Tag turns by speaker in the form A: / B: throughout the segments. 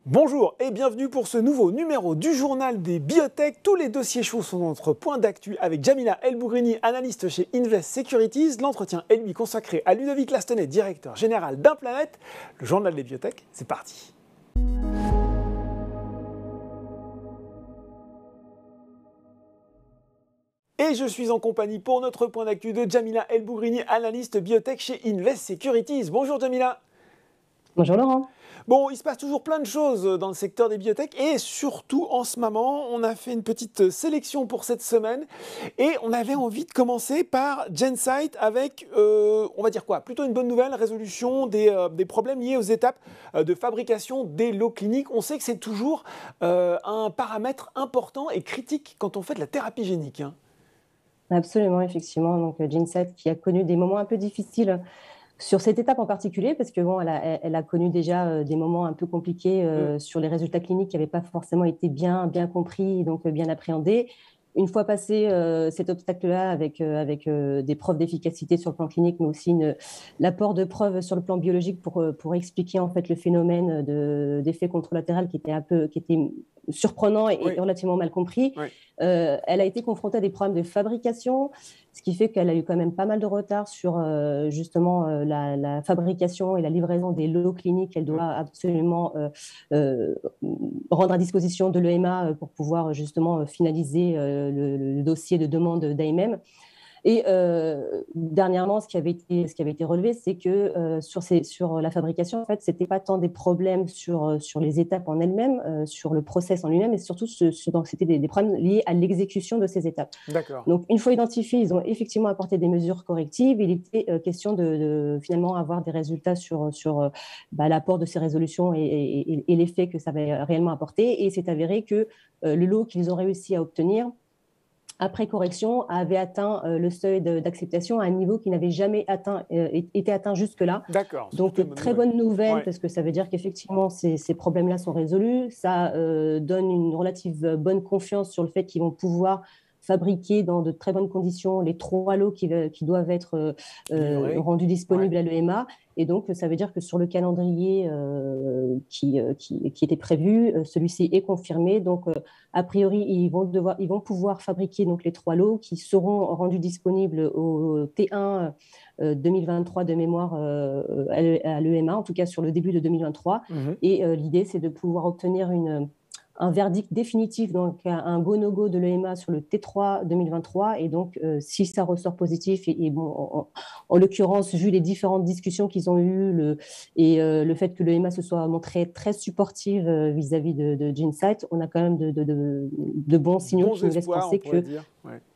A: Bonjour et bienvenue pour ce nouveau numéro du journal des biotech. Tous les dossiers chauds sont notre point d'actu avec Jamila El-Bougrini, analyste chez Invest Securities. L'entretien est lui consacré à Ludovic Lastenay, directeur général d'Implanet. Le journal des biotech, c'est parti. Et je suis en compagnie pour notre point d'actu de Jamila El-Bougrini, analyste biotech chez Invest Securities. Bonjour Jamila.
B: Bonjour Laurent.
A: Bon, il se passe toujours plein de choses dans le secteur des biotech et surtout en ce moment, on a fait une petite sélection pour cette semaine et on avait envie de commencer par GenSight avec, on va dire quoi, plutôt une bonne nouvelle, résolution des problèmes liés aux étapes de fabrication des lots cliniques. On sait que c'est toujours un paramètre important et critique quand on fait de la thérapie génique.
B: Absolument, effectivement. Donc GenSight qui a connu des moments un peu difficiles sur cette étape en particulier, parce que bon, elle a connu déjà des moments un peu compliqués sur les résultats cliniques qui n'avaient pas forcément été bien compris et donc bien appréhendés. Une fois passé cet obstacle-là avec des preuves d'efficacité sur le plan clinique, mais aussi l'apport de preuves sur le plan biologique pour expliquer en fait le phénomène d'effet contralatéral qui était surprenant et relativement mal compris.
A: Oui.
B: Elle a été confrontée à des problèmes de fabrication, ce qui fait qu'elle a eu quand même pas mal de retard sur justement la fabrication et la livraison des lots cliniques qu'elle doit absolument rendre à disposition de l'EMA pour pouvoir justement finaliser le dossier de demande d'AMM. Et dernièrement, ce qui avait été relevé, c'est que sur la fabrication, en fait, c'était pas tant des problèmes sur les étapes en elles-mêmes, sur le process en lui-même, mais surtout c'était des problèmes liés à l'exécution de ces étapes.
A: D'accord.
B: Donc, une fois identifiés, ils ont effectivement apporté des mesures correctives. Il était question de finalement avoir des résultats sur l'apport de ces résolutions et l'effet que ça avait réellement apporté. Et c'est avéré que le lot qu'ils ont réussi à obtenir après correction, avait atteint le seuil d'acceptation à un niveau qui n'avait jamais été atteint jusque-là.
A: D'accord.
B: Donc, très bonne nouvelle, parce que ça veut dire qu'effectivement, ces problèmes-là sont résolus. Ça donne une relative bonne confiance sur le fait qu'ils vont pouvoir fabriquer dans de très bonnes conditions les 3 lots qui doivent être rendus disponibles à l'EMA. Et donc, ça veut dire que sur le calendrier qui était prévu, celui-ci est confirmé. Donc, a priori, ils vont pouvoir fabriquer donc, les 3 lots qui seront rendus disponibles au T1 2023 de mémoire à l'EMA, en tout cas sur le début de 2023. Et l'idée, c'est de pouvoir obtenir un verdict définitif, donc un go-no-go de l'EMA sur le T3 2023. Et donc, si ça ressort positif, et bon, en l'occurrence, vu les différentes discussions qu'ils ont eues le fait que l'EMA se soit montrée très supportive vis-à-vis de GenSight, on a quand même de bons signaux qui nous laissent penser que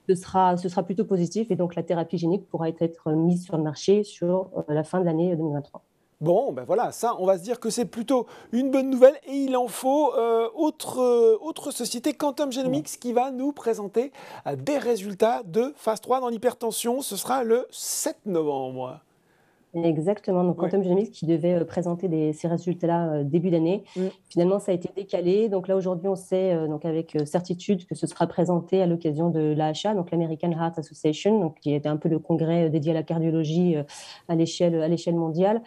B: ce sera plutôt positif. Et donc, la thérapie génique pourra être mise sur le marché sur la fin de l'année 2023.
A: Bon, ben voilà, ça, on va se dire que c'est plutôt une bonne nouvelle. Et il en faut autre société, Quantum Genomics, qui va nous présenter des résultats de phase 3 dans l'hypertension. Ce sera le 7 novembre.
B: Exactement. Donc, Quantum Genomics qui devait présenter ces résultats-là début d'année. Finalement, ça a été décalé. Donc là, aujourd'hui, on sait donc avec certitude que ce sera présenté à l'occasion de l'AHA, donc l'American Heart Association, donc, qui était un peu le congrès dédié à la cardiologie à l'échelle mondiale.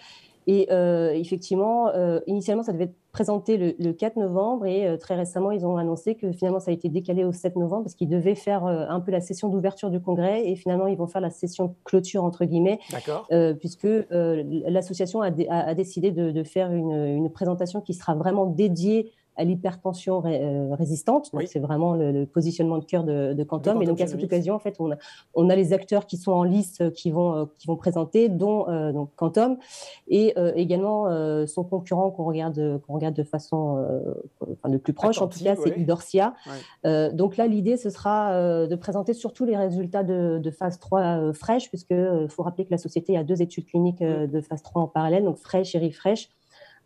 B: Et effectivement, initialement, ça devait être présenté le 4 novembre et très récemment, ils ont annoncé que finalement, ça a été décalé au 7 novembre parce qu'ils devaient faire un peu la session d'ouverture du congrès et finalement, ils vont faire la session clôture, entre guillemets, puisque l'association a décidé de faire une présentation qui sera vraiment dédiée à l'hypertension résistante. Donc, c'est vraiment le positionnement de cœur de Quantum. Et donc, à cette occasion, en fait, on a les acteurs qui sont en liste qui vont présenter, dont donc Quantum, et également son concurrent qu'on regarde de façon de plus proche, en tout cas, c'est Idorsia. Donc là, l'idée, ce sera de présenter surtout les résultats de phase 3 FRESH, puisqu'il faut rappeler que la société a 2 études cliniques de phase 3 en parallèle, donc FRESH et REFRESH.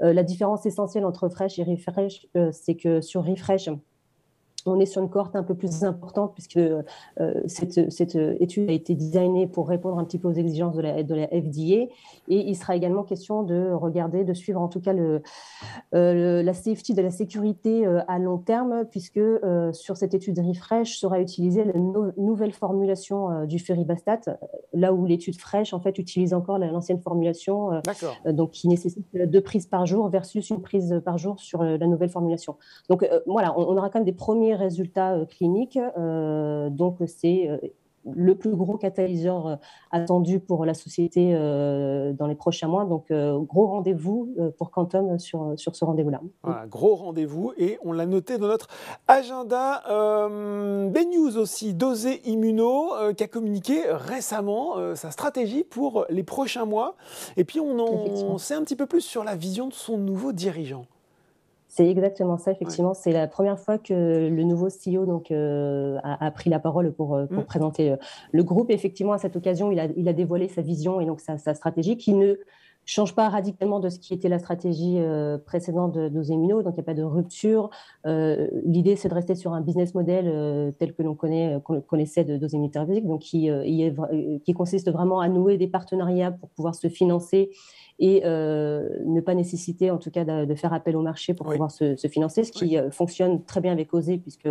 B: La différence essentielle entre FRESH et REFRESH, c'est que sur REFRESH, On est sur une cohorte un peu plus importante puisque cette étude a été designée pour répondre un petit peu aux exigences de la FDA, et il sera également question de regarder, de suivre en tout cas la safety, de la sécurité à long terme, puisque sur cette étude refresh sera utilisée la nouvelle formulation du Ferribastat, là où l'étude fresh en fait utilise encore l'ancienne formulation, donc qui nécessite 2 prises par jour versus une prise par jour sur la nouvelle formulation. Donc voilà, on aura quand même des premiers résultats cliniques, donc c'est le plus gros catalyseur attendu pour la société dans les prochains mois. Donc, gros rendez-vous pour Quantum sur ce rendez-vous-là.
A: Voilà, gros rendez-vous, et on l'a noté dans notre agenda. BNews aussi, Dosé Immuno, qui a communiqué récemment sa stratégie pour les prochains mois. Et puis, on sait un petit peu plus sur la vision de son nouveau dirigeant.
B: C'est exactement ça, effectivement. Ouais. C'est la première fois que le nouveau CEO donc, a pris la parole pour présenter le groupe. Et effectivement, à cette occasion, il a dévoilé sa vision et donc sa stratégie qui ne change pas radicalement de ce qui était la stratégie précédente de Dosé Immuno. Donc, il n'y a pas de rupture. L'idée, c'est de rester sur un business model tel que qu'on connaissait de Dosé Immuno Therapeutics, donc qui consiste vraiment à nouer des partenariats pour pouvoir se financer et ne pas nécessiter en tout cas de faire appel au marché pour pouvoir se financer, ce qui fonctionne très bien avec Osé, puisque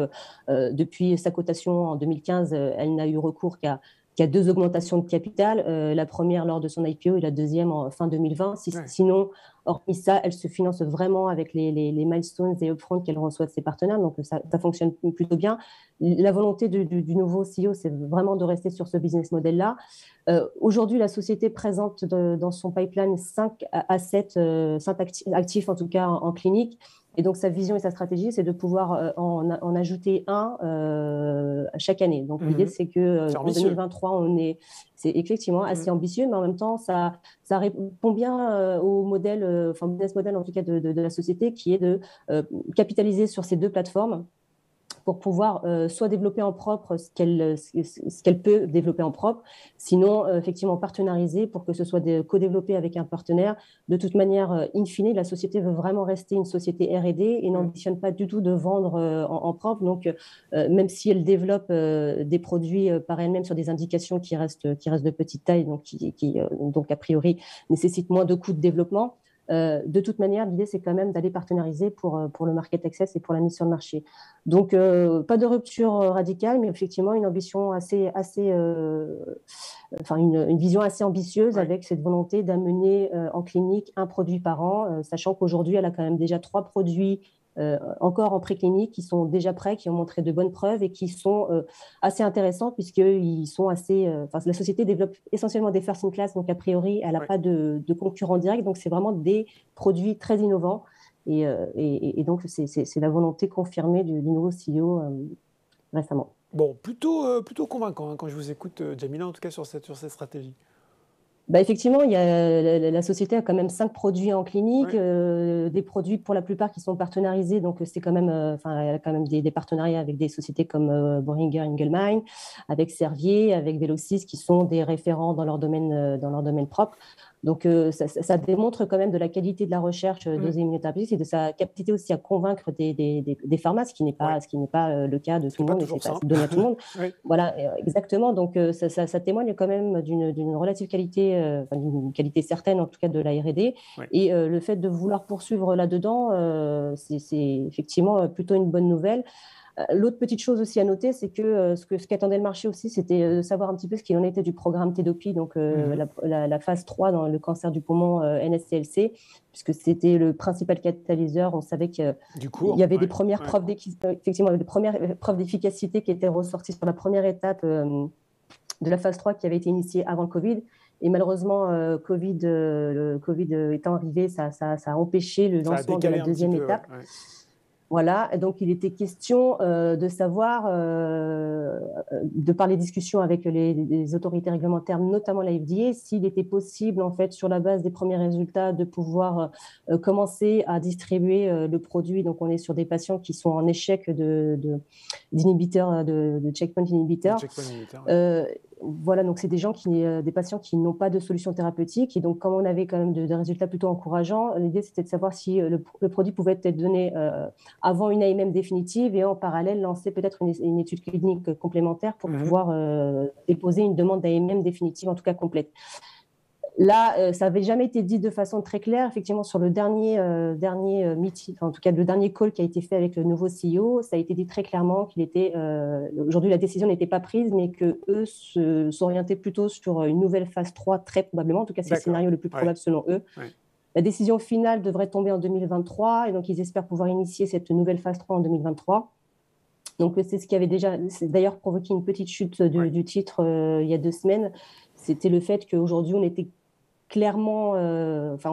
B: depuis sa cotation en 2015, elle n'a eu recours qu'à 2 augmentations de capital, la première lors de son IPO et la deuxième en fin 2020. Sinon, hormis ça, elle se finance vraiment avec les milestones et upfront qu'elle reçoit de ses partenaires, donc ça fonctionne plutôt bien. La volonté du nouveau CEO, c'est vraiment de rester sur ce business model-là. Aujourd'hui, la société présente dans son pipeline 5 assets, 5 actifs en tout cas en clinique. Et donc, sa vision et sa stratégie, c'est de pouvoir en ajouter un chaque année. Donc, l'idée, c'est qu'en 2023, c'est effectivement assez ambitieux, mais en même temps, ça répond bien au modèle, business model en tout cas de la société, qui est de capitaliser sur ces 2 plateformes pour pouvoir soit développer en propre ce qu'elle peut développer en propre, sinon effectivement partenariser pour que ce soit co-développé avec un partenaire. De toute manière, in fine, la société veut vraiment rester une société R&D et n'ambitionne pas du tout de vendre en propre. Donc, même si elle développe des produits par elle-même sur des indications qui restent de petite taille, donc donc a priori nécessitent moins de coûts de développement, de toute manière, l'idée, c'est quand même d'aller partenariser pour le market access et pour la mise sur le marché. Donc, pas de rupture radicale, mais effectivement, une ambition une vision assez ambitieuse avec cette volonté d'amener en clinique un produit par an, sachant qu'aujourd'hui, elle a quand même déjà 3 produits encore en préclinique qui sont déjà prêts, qui ont montré de bonnes preuves et qui sont assez intéressants puisqu'ils sont assez... la société développe essentiellement des first in class, donc a priori, elle n'a pas de concurrent direct, donc c'est vraiment des produits très innovants et donc c'est la volonté confirmée du nouveau CEO récemment.
A: Bon, plutôt convaincant quand je vous écoute, Djamila, en tout cas sur cette stratégie.
B: Effectivement, la société a quand même 5 produits en clinique, des produits pour la plupart qui sont partenarisés, donc c'est quand même, elle a quand même des partenariats avec des sociétés comme Boehringer Ingelheim, avec Servier, avec Velocis, qui sont des référents dans leur domaine propre. Donc, ça démontre quand même de la qualité de la recherche d'Osé Immuno Therapeutics et de sa capacité aussi à convaincre des pharma, ce qui n'est pas le cas de tout le monde et ce n'est pas donné à tout le monde. Voilà, exactement. Donc, ça témoigne quand même d'une relative qualité, d'une qualité certaine en tout cas de la R&D. Et le fait de vouloir poursuivre là-dedans, c'est effectivement plutôt une bonne nouvelle. L'autre petite chose aussi à noter, c'est que ce qu'attendait le marché aussi, c'était de savoir un petit peu ce qu'il en était du programme Tedopi, donc la phase 3 dans le cancer du poumon NSCLC, puisque c'était le principal catalyseur. On savait qu'il y avait des premières preuves d'efficacité qui étaient ressorties sur la première étape de la phase 3 qui avait été initiée avant le Covid. Et malheureusement, le Covid étant arrivé, ça a empêché le lancement de la deuxième étape. Voilà, donc il était question de savoir, de par les discussions avec les autorités réglementaires, notamment la FDA, s'il était possible, en fait, sur la base des premiers résultats, de pouvoir commencer à distribuer le produit. Donc, on est sur des patients qui sont en échec d'inhibiteurs, de checkpoint inhibiteurs. Voilà, donc c'est des patients qui n'ont pas de solution thérapeutique. Et donc, comme on avait quand même des résultats plutôt encourageants, l'idée, c'était de savoir si le produit pouvait être donné avant une AMM définitive et en parallèle lancer peut-être une étude clinique complémentaire pour pouvoir déposer une demande d'AMM définitive, en tout cas complète. Là, ça n'avait jamais été dit de façon très claire. Effectivement, sur le dernier meeting, en tout cas le dernier call qui a été fait avec le nouveau CEO, ça a été dit très clairement qu'il était aujourd'hui la décision n'était pas prise, mais que eux s'orientaient plutôt sur une nouvelle phase 3 très probablement. En tout cas, c'est le scénario le plus probable selon eux. Ouais. La décision finale devrait tomber en 2023 et donc ils espèrent pouvoir initier cette nouvelle phase 3 en 2023. Donc c'est ce qui avait d'ailleurs provoqué une petite chute du titre il y a 2 semaines. C'était le fait qu'aujourd'hui on était clairement,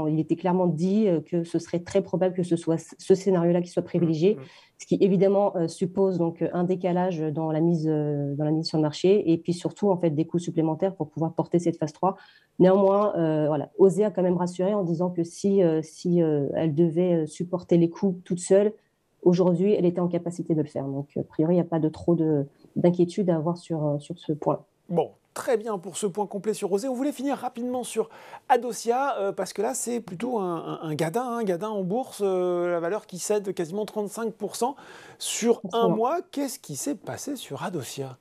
B: il était clairement dit que ce serait très probable que ce soit ce scénario-là qui soit privilégié, ce qui évidemment suppose donc un décalage dans la mise sur le marché et puis surtout en fait des coûts supplémentaires pour pouvoir porter cette phase 3. Néanmoins, Osé a quand même rassuré en disant que si elle devait supporter les coûts toute seule, aujourd'hui elle était en capacité de le faire. Donc a priori il n'y a pas trop d'inquiétude à avoir sur ce point.
A: Bon. Très bien pour ce point complet sur Osé. On voulait finir rapidement sur Adocia, parce que là, c'est plutôt un gadin en bourse, la valeur qui cède quasiment 35% sur un mois. Qu'est-ce qui s'est passé sur Adocia ?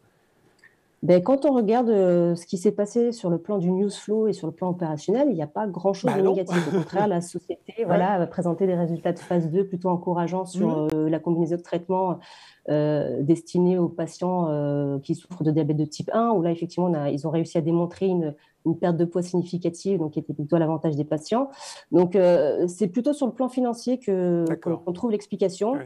B: Quand on regarde ce qui s'est passé sur le plan du news flow et sur le plan opérationnel, il n'y a pas grand-chose de négatif. Au contraire, la société va présenter des résultats de phase 2 plutôt encourageants sur la combinaison de traitements destinés aux patients qui souffrent de diabète de type 1, où là, effectivement, ils ont réussi à démontrer une perte de poids significative, donc qui était plutôt à l'avantage des patients. Donc, c'est plutôt sur le plan financier qu'on trouve l'explication.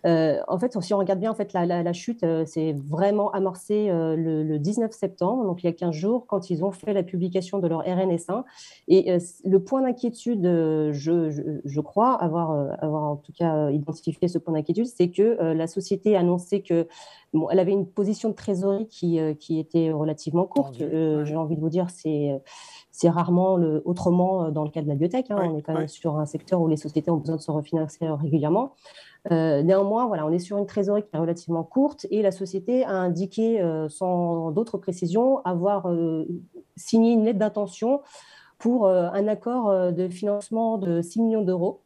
B: Ouais. En fait, si on regarde bien, en fait, la chute s'est vraiment amorcée le 19 septembre, donc il y a 15 jours, quand ils ont fait la publication de leur RNS1. Et le point d'inquiétude, je crois avoir en tout cas identifié ce point d'inquiétude, c'est que la société a annoncé que elle avait une position de trésorerie qui était relativement courte. J'ai envie de vous dire, c'est rarement autrement dans le cas de la biotech. On est quand même sur un secteur où les sociétés ont besoin de se refinancer régulièrement. Néanmoins, on est sur une trésorerie qui est relativement courte et la société a indiqué, sans d'autres précisions, avoir signé une lettre d'intention pour un accord de financement de 6 millions d'euros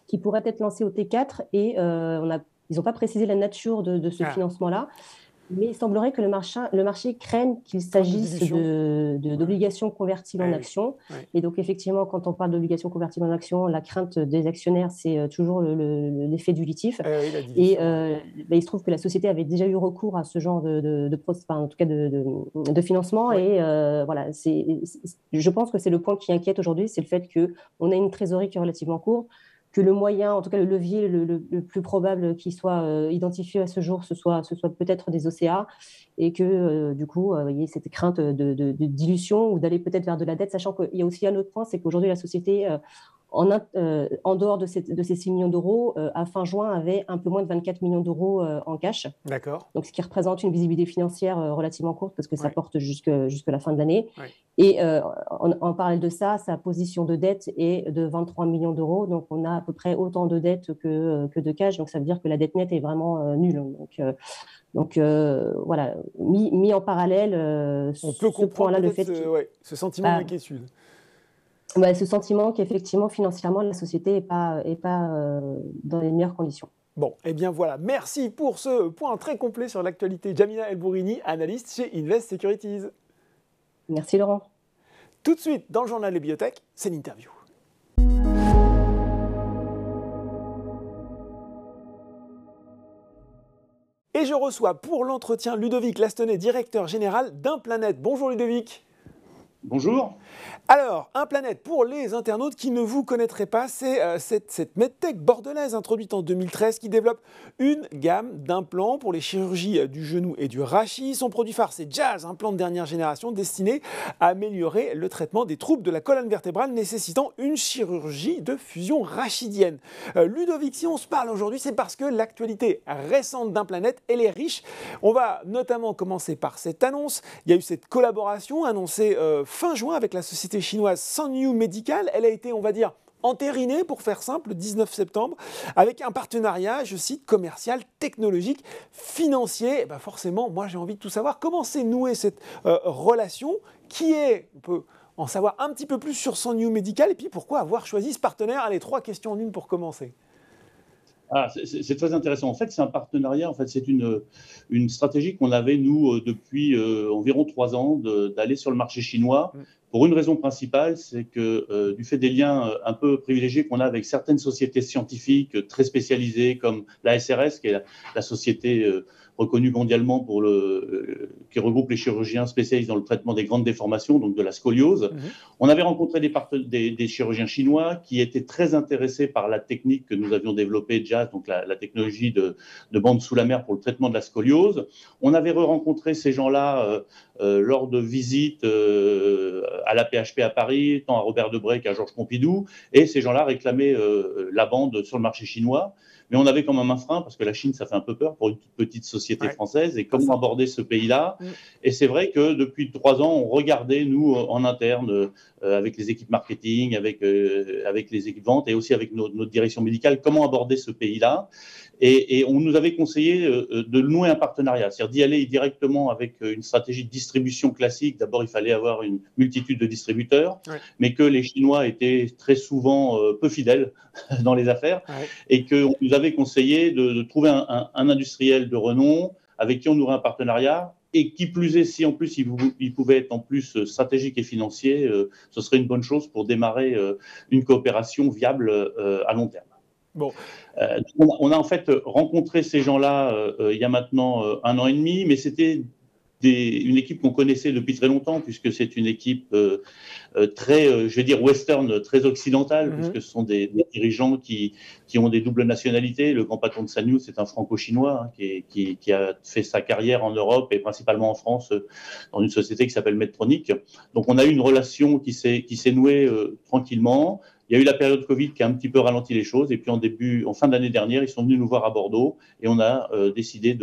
B: qui pourrait être lancé au T4 et ils n'ont pas précisé la nature de ce financement-là, mais il semblerait que le marché craigne qu'il s'agisse d'obligations convertibles en actions. Et donc, effectivement, quand on parle d'obligations convertibles en actions, la crainte des actionnaires, c'est toujours l'effet dilutif. Et il se trouve que la société avait déjà eu recours à ce genre en tout cas de financement. Et je pense que c'est le point qui inquiète aujourd'hui, c'est le fait qu'on a une trésorerie qui est relativement courte, que le moyen, en tout cas le levier le plus probable qui soit identifié à ce jour, ce soit peut-être des OCA, et que du coup, il y ait cette crainte de dilution ou d'aller peut-être vers de la dette, sachant qu'il y a aussi un autre point, c'est qu'aujourd'hui la société, en dehors de ces 6 millions d'euros, à fin juin, avait un peu moins de 24 millions d'euros en cash.
A: D'accord.
B: Donc, ce qui représente une visibilité financière relativement courte parce que ça porte jusque la fin de l'année. Et en parallèle de ça, sa position de dette est de 23 millions d'euros. Donc, on a à peu près autant de dettes que de cash. Donc, ça veut dire que la dette nette est vraiment nulle. Donc, voilà, mis en parallèle,
A: on peut comprendre le fait ce sentiment d'inquiétude.
B: Ce sentiment qu'effectivement, financièrement, la société n'est pas dans les meilleures conditions.
A: Bon, et bien voilà, merci pour ce point très complet sur l'actualité. Jamila El-Bourrini, analyste chez Invest Securities.
B: Merci Laurent.
A: Tout de suite, dans le journal des biotech, c'est l'interview. Et je reçois pour l'entretien Ludovic Lastonnet, directeur général d'Implanète. Bonjour Ludovic.
C: Bonjour.
A: Alors, Implanète, pour les internautes qui ne vous connaîtraient pas, c'est cette medtech bordelaise introduite en 2013 qui développe une gamme d'implants pour les chirurgies du genou et du rachis. Son produit phare, c'est Jazz, implant de dernière génération destiné à améliorer le traitement des troubles de la colonne vertébrale nécessitant une chirurgie de fusion rachidienne. Ludovic, si on se parle aujourd'hui, c'est parce que l'actualité récente d'Implanète, elle est riche. On va notamment commencer par cette annonce. Il y a eu cette collaboration annoncée fin juin avec la société chinoise Sanyu Medical. Elle a été, on va dire, entériné, pour faire simple, le 19 septembre, avec un partenariat, je cite, commercial, technologique, financier. Et ben forcément, moi j'ai envie de tout savoir. Comment s'est nouée cette relation? Qui est, on peut en savoir un petit peu plus sur son New Medical, et puis pourquoi avoir choisi ce partenaire? Allez, 3 questions en une pour commencer.
C: Ah, c'est très intéressant. En fait, c'est un partenariat. En fait, c'est une stratégie qu'on avait, nous, depuis environ 3 ans, d'aller sur le marché chinois. Pour une raison principale, c'est que du fait des liens un peu privilégiés qu'on a avec certaines sociétés scientifiques très spécialisées, comme la SRS, qui est la société reconnue mondialement qui regroupe les chirurgiens spécialisés dans le traitement des grandes déformations, donc de la scoliose. On avait rencontré des chirurgiens chinois qui étaient très intéressés par la technique que nous avions développée, JAS, donc la technologie de bande sous la mer pour le traitement de la scoliose. On avait rencontré ces gens-là lors de visites à la PHP à Paris, tant à Robert Debré qu'à Georges Pompidou, et ces gens-là réclamaient la bande sur le marché chinois. Mais on avait quand même un frein, parce que la Chine, ça fait un peu peur pour une toute petite société française, et comment aborder ce pays-là. Et c'est vrai que depuis 3 ans, on regardait, nous, en interne, avec les équipes marketing, avec les équipes ventes, et aussi avec notre direction médicale, comment aborder ce pays-là. Et on nous avait conseillé de nouer un partenariat, c'est-à-dire d'y aller directement avec une stratégie de distribution classique. D'abord, il fallait avoir une multitude de distributeurs, mais que les Chinois étaient très souvent peu fidèles dans les affaires, et qu'on nous avait conseillé de trouver un industriel de renom avec qui on nouerait un partenariat. Et qui plus est, si en plus il pouvait être en plus stratégique et financier, ce serait une bonne chose pour démarrer une coopération viable à long terme.
A: Bon.
C: On a en fait rencontré ces gens-là il y a maintenant 1 an et demi, mais c'était une équipe qu'on connaissait depuis très longtemps, puisque c'est une équipe très, je vais dire, western, très occidentale, puisque ce sont des dirigeants qui ont des doubles nationalités. Le grand patron de Sanyo, c'est un franco-chinois qui a fait sa carrière en Europe et principalement en France dans une société qui s'appelle Medtronic. Donc on a eu une relation qui s'est nouée tranquillement. Il y a eu la période Covid qui a un petit peu ralenti les choses, et puis en fin d'année dernière, ils sont venus nous voir à Bordeaux, et on a décidé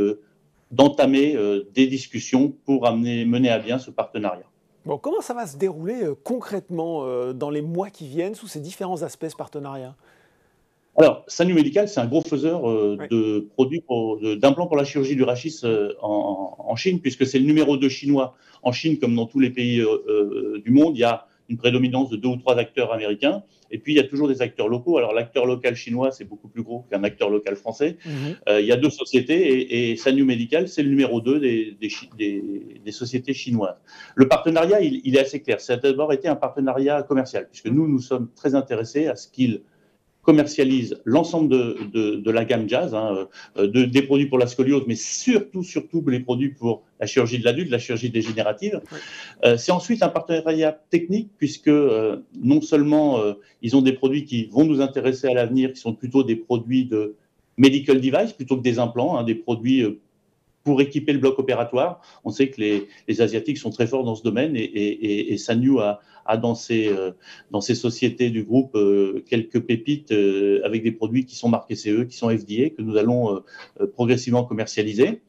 C: d'entamer des discussions pour mener à bien ce partenariat.
A: Bon, comment ça va se dérouler concrètement dans les mois qui viennent sous ces différents aspects, ce partenariat?
C: Alors, Sanyo Medical, c'est un gros faiseur de produits d'implants pour la chirurgie du rachis en Chine, puisque c'est le numéro 2 chinois. En Chine, comme dans tous les pays du monde, il y a une prédominance de 2 ou 3 acteurs américains, et puis il y a toujours des acteurs locaux. Alors l'acteur local chinois, c'est beaucoup plus gros qu'un acteur local français. Il y a 2 sociétés, et Sanyo Medical, c'est le numéro 2 des sociétés chinoises. Le partenariat, il est assez clair. Ça a d'abord été un partenariat commercial, puisque nous sommes très intéressés à ce qu'il commercialise l'ensemble de la gamme JAS, des produits pour la scoliose, mais surtout les produits pour la chirurgie de l'adulte, la chirurgie dégénérative. C'est ensuite un partenariat technique, puisque non seulement ils ont des produits qui vont nous intéresser à l'avenir, qui sont plutôt des produits de medical device, plutôt que des implants, des produits pour équiper le bloc opératoire. On sait que les Asiatiques sont très forts dans ce domaine, et Sanyo a dans ces sociétés du groupe quelques pépites avec des produits qui sont marqués CE, qui sont FDA, que nous allons progressivement commercialiser.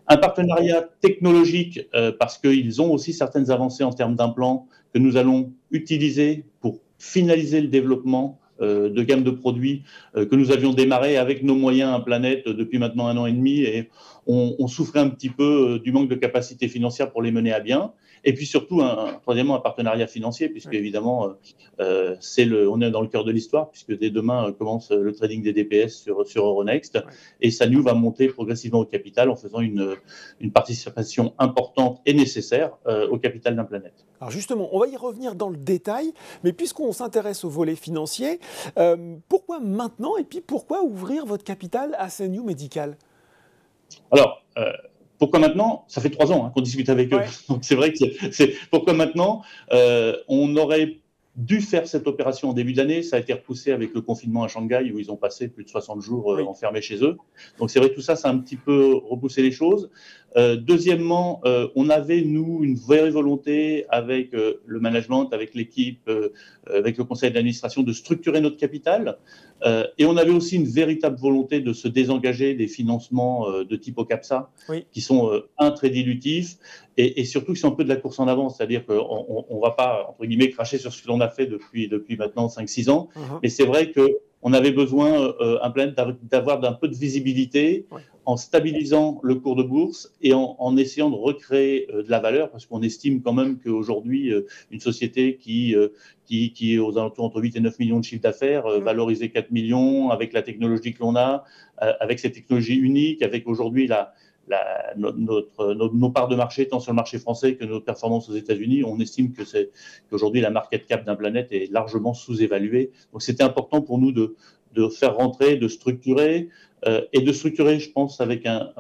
C: Un partenariat technologique, parce qu'ils ont aussi certaines avancées en termes d'implants que nous allons utiliser pour finaliser le développement de gamme de produits que nous avions démarré avec nos moyens à Planète depuis maintenant 1 an et demi, et on souffrait un petit peu du manque de capacité financière pour les mener à bien. Et puis surtout, troisièmement, un partenariat financier, puisque évidemment, on est dans le cœur de l'histoire, puisque dès demain commence le trading des DPS sur Euronext, et Sanyo va monter progressivement au capital en faisant une participation importante et nécessaire au capital d'un Planète.
A: Alors justement, on va y revenir dans le détail, mais puisqu'on s'intéresse au volet financier, pourquoi maintenant, et puis pourquoi ouvrir votre capital à Sanyo Medical?
C: Alors, pourquoi maintenant? Ça fait 3 ans qu'on discute avec eux. Donc c'est vrai que c'est pourquoi maintenant. On aurait dû faire cette opération en début d'année. Ça a été repoussé avec le confinement à Shanghai, où ils ont passé plus de 60 jours enfermés chez eux. Donc c'est vrai que tout ça, ça a un petit peu repoussé les choses. Deuxièmement, on avait, nous, une vraie volonté avec le management, avec l'équipe, avec le conseil d'administration de structurer notre capital. Et on avait aussi une véritable volonté de se désengager des financements de type OCAPSA, qui sont très dilutifs et surtout qui sont un peu de la course en avant. C'est-à-dire qu'on ne va pas, entre guillemets, cracher sur ce que l'on a fait depuis maintenant 5-6 ans. Mais c'est vrai qu'on avait besoin, un plan, d'avoir un peu de visibilité en stabilisant le cours de bourse et en essayant de recréer de la valeur, parce qu'on estime quand même qu'aujourd'hui, une société qui est aux alentours entre 8 et 9 millions de chiffre d'affaires, valorisée 4 millions, avec la technologie que l'on a, avec cette technologie unique, avec aujourd'hui nos parts de marché, tant sur le marché français que nos performances aux États-Unis, on estime qu'aujourd'hui la market cap d'un Planète est largement sous-évaluée. Donc c'était important pour nous de faire rentrer, de structurer, et de structurer, je pense,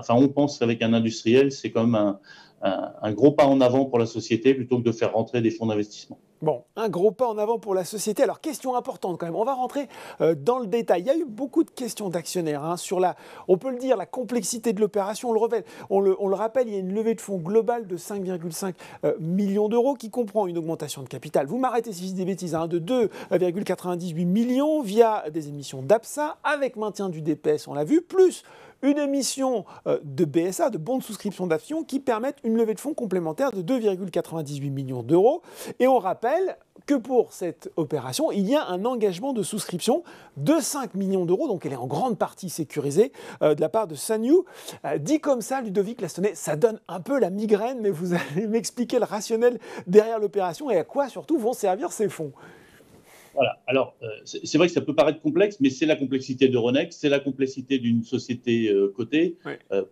C: on pense qu'avec un industriel, c'est quand même un gros pas en avant pour la société plutôt que de faire rentrer des fonds d'investissement.
A: Bon, un gros pas en avant pour la société. Alors, question importante quand même, on va rentrer dans le détail. Il y a eu beaucoup de questions d'actionnaires sur on peut le dire, la complexité de l'opération. On le rappelle, il y a une levée de fonds globale de 5,5 millions d'euros qui comprend une augmentation de capital. Vous m'arrêtez si je dis des bêtises, de 2,98 millions via des émissions d'APSA avec maintien du DPS, on l'a vu, plus une émission de BSA, de bons de souscription d'actions, qui permettent une levée de fonds complémentaire de 2,98 millions d'euros. Et on rappelle que pour cette opération, il y a un engagement de souscription de 5 millions d'euros, donc elle est en grande partie sécurisée de la part de Sanyu. Dit comme ça, Ludovic Lastonnet, ça donne un peu la migraine, mais vous allez m'expliquer le rationnel derrière l'opération et à quoi surtout vont servir ces fonds.
C: Voilà. Alors, c'est vrai que ça peut paraître complexe, mais c'est la complexité d'Euronext, c'est la complexité d'une société cotée.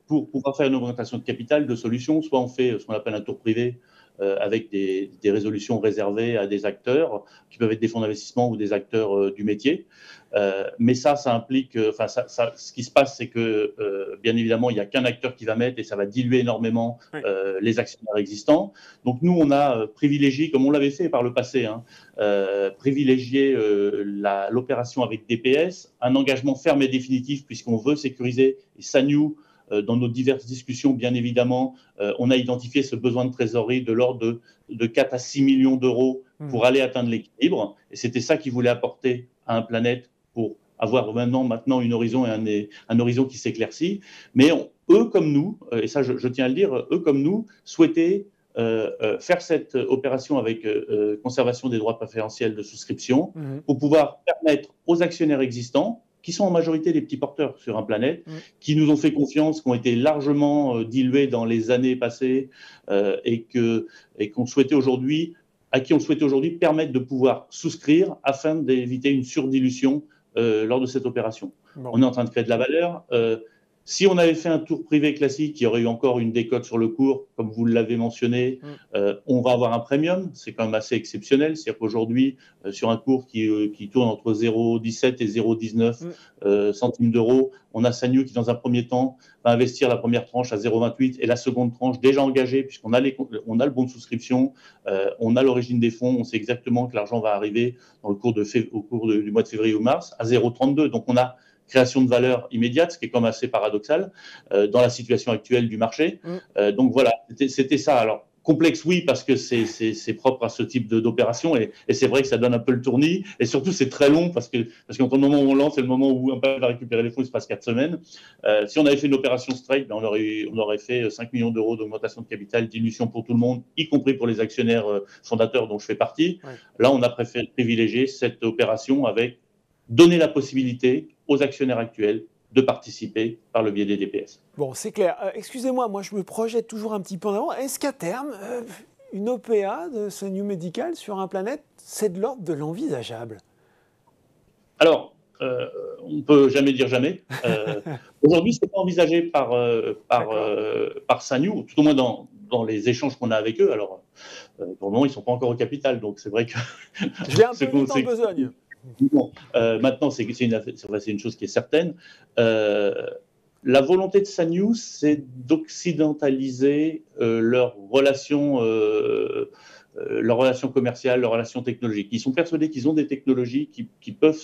C: Pour pouvoir faire une augmentation de capital, de solutions, soit on fait ce qu'on appelle un tour privé avec des résolutions réservées à des acteurs qui peuvent être des fonds d'investissement ou des acteurs du métier. Mais ça implique, ce qui se passe, c'est que bien évidemment, il n'y a qu'un acteur qui va mettre et ça va diluer énormément les actionnaires existants. Donc nous, on a privilégié, comme on l'avait fait par le passé, privilégié l'opération avec DPS, un engagement ferme et définitif puisqu'on veut sécuriser. Et Sanyu, dans nos diverses discussions, bien évidemment, on a identifié ce besoin de trésorerie de l'ordre de 4 à 6 millions d'euros pour aller atteindre l'équilibre. Et c'était ça qu'ils voulaient apporter à un Planète pour avoir maintenant un horizon et un horizon qui s'éclaircit. Mais eux comme nous, et ça je tiens à le dire, eux comme nous souhaitaient faire cette opération avec conservation des droits préférentiels de souscription pour pouvoir permettre aux actionnaires existants, qui sont en majorité des petits porteurs sur un Planète, qui nous ont fait confiance, qui ont été largement dilués dans les années passées et qu'on souhaitait aujourd'hui, à qui on souhaitait aujourd'hui permettre de pouvoir souscrire afin d'éviter une surdilution lors de cette opération. Bon. On est en train de créer de la valeur. Si on avait fait un tour privé classique, il y aurait eu encore une décote sur le cours, comme vous l'avez mentionné. On va avoir un premium, c'est quand même assez exceptionnel. C'est-à-dire qu'aujourd'hui, sur un cours qui tourne entre 0,17 et 0,19 centimes d'euros, on a Sanyu qui, dans un premier temps, va investir la première tranche à 0,28 et la seconde tranche déjà engagée, puisqu'on a le bon de souscription, on a l'origine des fonds, on sait exactement que l'argent va arriver au cours du mois de février ou mars à 0,32. Donc on a création de valeur immédiate, ce qui est quand même assez paradoxal dans la situation actuelle du marché. Donc voilà, c'était ça. Alors, complexe, oui, parce que c'est propre à ce type d'opération et c'est vrai que ça donne un peu le tournis. Et surtout, c'est très long parce qu'entre le moment où on lance et le moment où on va récupérer les fonds, il se passe 4 semaines. Si on avait fait une opération straight, on aurait fait 5 millions d'euros d'augmentation de capital, dilution pour tout le monde, y compris pour les actionnaires fondateurs dont je fais partie. Là, on a préféré privilégier cette opération avec donner la possibilité aux actionnaires actuels de participer par le biais des DPS.
A: Bon, c'est clair. Excusez-moi, moi je me projette toujours un petit peu en avant. Est-ce qu'à terme, une OPA de Sanyu Medical sur un Planète, c'est de l'ordre de l'envisageable?
C: Alors, on ne peut jamais dire jamais. Aujourd'hui, ce n'est pas envisagé par Sanyu, tout au moins dans les échanges qu'on a avec eux. Alors, pour le moment, ils ne sont pas encore au capital, donc c'est vrai que...
A: Je vais un peu vite en besogne.
C: Bon, maintenant, c'est une chose qui est certaine. La volonté de Sanyu, c'est d'occidentaliser leurs relations leurs relations commerciales, leurs relations technologiques. Ils sont persuadés qu'ils ont des technologies qui peuvent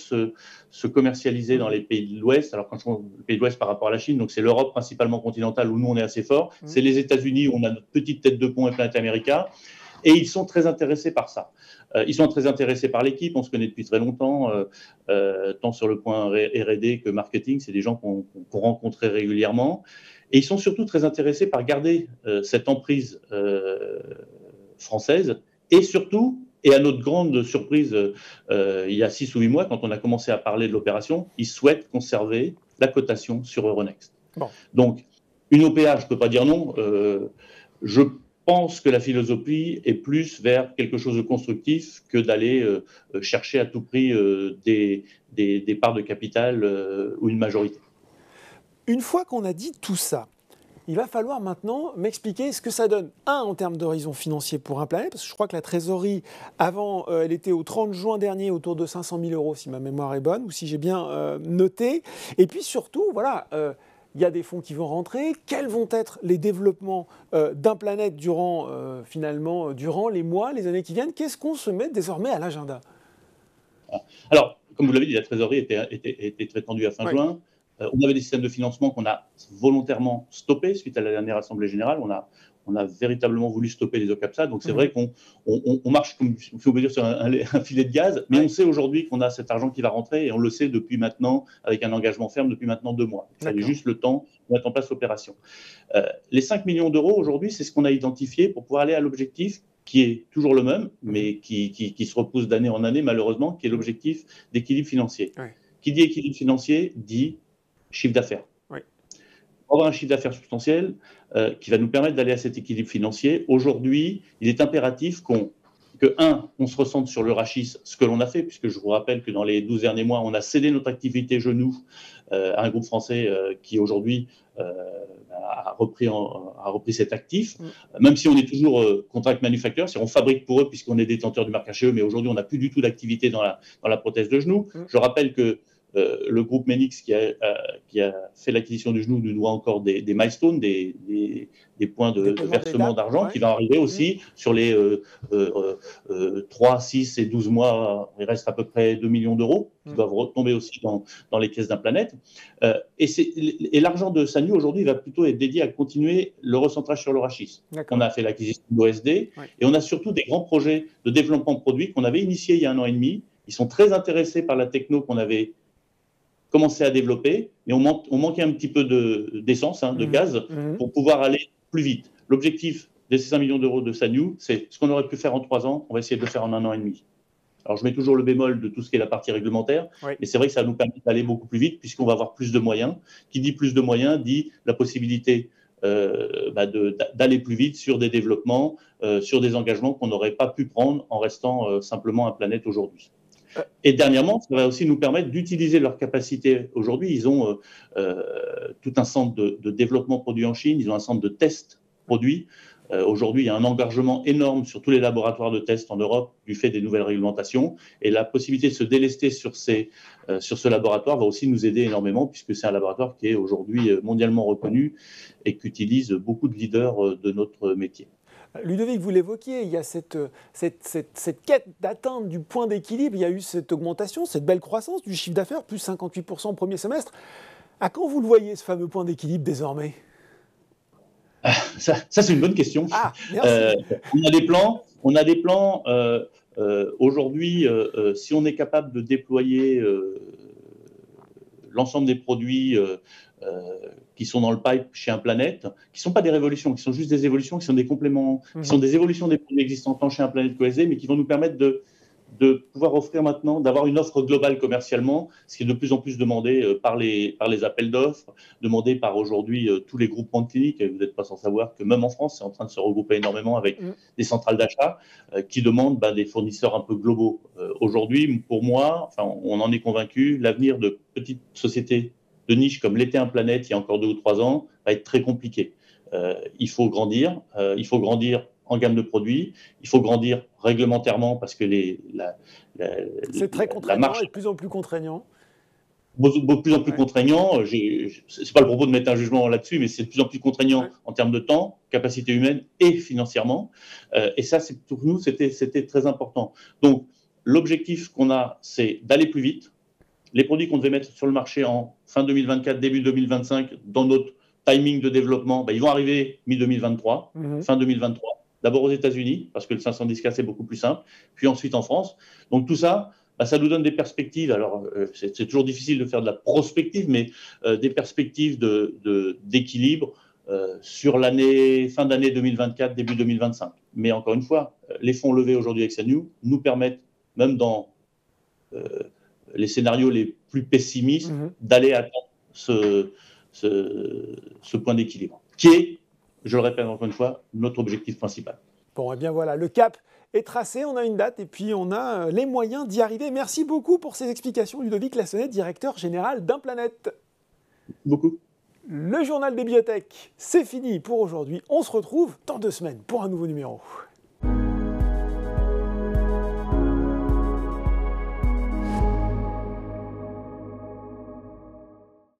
C: se commercialiser dans les pays de l'Ouest. Alors, quand je dis les pays de l'Ouest par rapport à la Chine, donc c'est l'Europe principalement continentale où nous, on est assez fort. C'est les États-Unis où on a notre petite tête de pont et Planet America. Et ils sont très intéressés par ça. Ils sont très intéressés par l'équipe. On se connaît depuis très longtemps, tant sur le point R&D que marketing. C'est des gens qu'on rencontrait régulièrement. Et ils sont surtout très intéressés par garder cette emprise française. Et surtout, et à notre grande surprise, il y a 6 ou 8 mois, quand on a commencé à parler de l'opération, ils souhaitent conserver la cotation sur Euronext. Bon. Donc, une OPA, je ne peux pas dire non. Je pense que la philosophie est plus vers quelque chose de constructif que d'aller chercher à tout prix des parts de capital ou une majorité.
A: Une fois qu'on a dit tout ça, il va falloir maintenant m'expliquer ce que ça donne, en termes d'horizon financier pour Implanet, parce que je crois que la trésorerie, avant, elle était au 30 juin dernier autour de 500 000 €, si ma mémoire est bonne, ou si j'ai bien noté. Et puis surtout, voilà, il y a des fonds qui vont rentrer. Quels vont être les développements d'Implanet durant les mois, les années qui viennent? Qu'est-ce qu'on se met désormais à l'agenda?
C: Alors, comme vous l'avez dit, la trésorerie était très tendue à fin juin. On avait des systèmes de financement qu'on a volontairement stoppés suite à la dernière Assemblée générale. On a véritablement voulu stopper les OCAPSA. Donc, c'est vrai qu'on marche, comme il faut dire, sur un filet de gaz. Mais on sait aujourd'hui qu'on a cet argent qui va rentrer et on le sait depuis maintenant, avec un engagement ferme depuis maintenant 2 mois. Il fallait juste le temps de mettre en place l'opération. Les 5 millions d'euros aujourd'hui, c'est ce qu'on a identifié pour pouvoir aller à l'objectif qui est toujours le même, mais qui se repousse d'année en année, malheureusement, qui est l'objectif d'équilibre financier. Qui dit équilibre financier dit chiffre d'affaires. Pour avoir un chiffre d'affaires substantiel qui va nous permettre d'aller à cet équilibre financier, aujourd'hui, il est impératif qu'on se ressente sur le rachis, ce que l'on a fait, puisque je vous rappelle que dans les 12 derniers mois, on a cédé notre activité genou à un groupe français qui aujourd'hui a repris cet actif, même si on est toujours contract manufacturer, c'est-à-dire on fabrique pour eux puisqu'on est détenteur du marque HE, mais aujourd'hui on n'a plus du tout d'activité dans la prothèse de genou. Je rappelle que le groupe Menix qui a fait l'acquisition du genou nous doit encore des milestones, des points de versement d'argent qui va arriver aussi sur les 3, 6 et 12 mois. Il reste à peu près 2 millions d'euros qui doivent retomber aussi dans les caisses d'Implanet. Et l'argent de Sanyu aujourd'hui va plutôt être dédié à continuer le recentrage sur le rachis. On a fait l'acquisition de l'OSD et on a surtout des grands projets de développement de produits qu'on avait initiés il y a 1 an et demi. Ils sont très intéressés par la techno qu'on avait commencé à développer, mais on manquait un petit peu d'essence, de gaz, pour pouvoir aller plus vite. L'objectif des 5 millions d'euros de Sanyu, c'est ce qu'on aurait pu faire en 3 ans, on va essayer de le faire en 1 an et demi. Alors, je mets toujours le bémol de tout ce qui est la partie réglementaire, mais c'est vrai que ça nous permet d'aller beaucoup plus vite, puisqu'on va avoir plus de moyens. Qui dit plus de moyens, dit la possibilité d'aller plus vite sur des développements, sur des engagements qu'on n'aurait pas pu prendre en restant simplement Implanet aujourd'hui. Et dernièrement, ça va aussi nous permettre d'utiliser leurs capacités. Aujourd'hui, ils ont tout un centre de développement produit en Chine, ils ont un centre de test produits. Aujourd'hui, il y a un engagement énorme sur tous les laboratoires de tests en Europe du fait des nouvelles réglementations. Et la possibilité de se délester sur ce laboratoire va aussi nous aider énormément, puisque c'est un laboratoire qui est aujourd'hui mondialement reconnu et qu'utilisent beaucoup de leaders de notre métier.
A: Ludovic, vous l'évoquiez, il y a cette quête d'atteinte du point d'équilibre, il y a eu cette augmentation, cette belle croissance du chiffre d'affaires, plus 58% au premier semestre. À quand vous le voyez, ce fameux point d'équilibre désormais?
C: Ça c'est une bonne question. On a des plans. Aujourd'hui, si on est capable de déployer l'ensemble des produits qui sont dans le pipe chez Implanet, qui ne sont pas des révolutions, qui sont juste des évolutions, qui sont des compléments, qui sont des évolutions des produits existants tant chez Implanet qu'OSD, mais qui vont nous permettre de pouvoir offrir maintenant, d'avoir une offre globale commercialement, ce qui est de plus en plus demandé par les appels d'offres, demandé par aujourd'hui tous les groupements de cliniques. Et vous n'êtes pas sans savoir que même en France, c'est en train de se regrouper énormément avec des centrales d'achat qui demandent des fournisseurs un peu globaux. Aujourd'hui, pour moi, on en est convaincu, l'avenir de petites sociétés de niche comme l'était Implanet il y a encore 2 ou 3 ans va être très compliqué. Il faut grandir en gamme de produits, il faut grandir réglementairement parce que
A: c'est très contraignant et de plus en plus contraignant.
C: de plus en plus contraignant. C'est pas le propos de mettre un jugement là-dessus, mais c'est de plus en plus contraignant en termes de temps, capacité humaine et financièrement. Et ça, pour nous, c'était très important. Donc, l'objectif qu'on a, c'est d'aller plus vite. Les produits qu'on devait mettre sur le marché en fin 2024, début 2025, dans notre timing de développement, ils vont arriver mi-2023, fin 2023. D'abord aux États-Unis, parce que le 510K, c'est beaucoup plus simple, puis ensuite en France. Donc tout ça, ça nous donne des perspectives. Alors, c'est toujours difficile de faire de la prospective, mais des perspectives d'équilibre sur fin d'année 2024, début 2025. Mais encore une fois, les fonds levés aujourd'hui avec Sanyu nous permettent, même dans les scénarios les plus pessimistes, d'aller atteindre ce point d'équilibre, qui est, je le répète encore une fois, notre objectif principal.
A: Bon, et bien voilà, le cap est tracé, on a une date et puis on a les moyens d'y arriver. Merci beaucoup pour ces explications, Ludovic Lassonnet, directeur général d'Implanet.
C: Beaucoup.
A: Le journal des biotech, c'est fini pour aujourd'hui. On se retrouve dans 2 semaines pour un nouveau numéro.